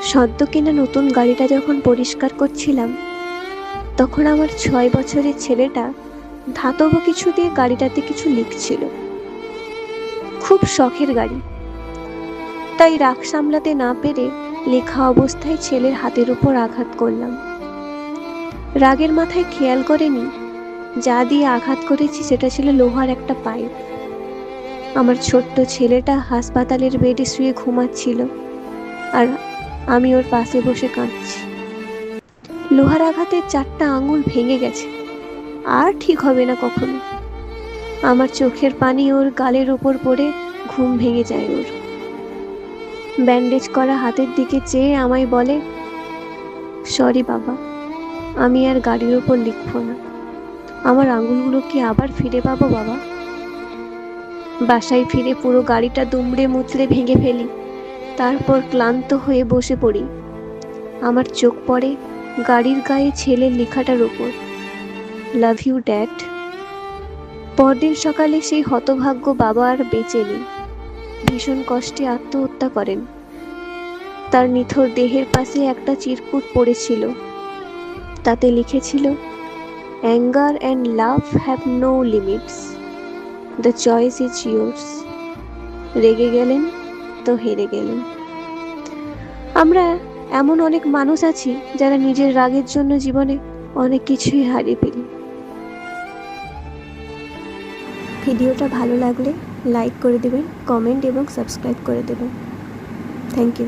সদ্য কেনা নতুন গাড়িটা যখন পরিষ্কার করছিলাম, তখন আমার 6 বছরের ছেলেটা ধাতব কিছু দিয়ে গাড়িটাতে কিছু লিখছিল। খুব শখের গাড়ি, তাই রাগ সামলাতে না পেরে লেখা অবস্থায় ছেলের হাতের উপর আঘাত করলাম। রাগের মাথায় খেয়াল করিনি যা দিয়ে আঘাত করেছি সেটা ছিল লোহার একটা পাইপ। আমার ছোট্ট ছেলেটা হাসপাতালের বেডে শুয়ে ঘুমাচ্ছিল, আর আমি ওর পাশে বসে কাঁদছি। লোহার আঘাতে 4টা আঙুল ভেঙে গেছে, আর ঠিক হবে না কখনো। আমার চোখের পানি ওর গালের ওপর পড়ে ঘুম ভেঙে যায় ওর। ব্যান্ডেজ করা হাতের দিকে চেয়ে আমায় বলে, সরি বাবা, আমি আর গাড়ির ওপর লিখবো না। আমার আঙুলগুলো কি আবার ফিরে পাবো বাবা? বাসায় ফিরে পুরো গাড়িটা দুমড়ে মুচড়ে ভেঙে ফেলি, তারপর ক্লান্ত হয়ে বসে পড়ি। আমার চোখ পড়ে গাড়ির গায়ে ছেলের লেখাটার ওপর, লাভ ইউ ড্যাড। পরদিন সকালে সেই হতভাগ্য বাবা আর বেঁচে নেই, ভীষণ কষ্টে আত্মহত্যা করেন। তার নিথর দেহের পাশে একটা চিরকুট পড়েছিল, তাতে লিখেছিল, anger and love have no limits, the choice is yours. রেগে গেলেন তো হেরে গেলেন। আমরা এমন অনেক মানুষ আছি যারা নিজের রাগের জন্য জীবনে অনেক কিছুই হারিয়ে ফেলি। ভিডিওটা ভালো লাগলে লাইক করে দেবেন, কমেন্ট এবং সাবস্ক্রাইব করে দেবেন। Thank you.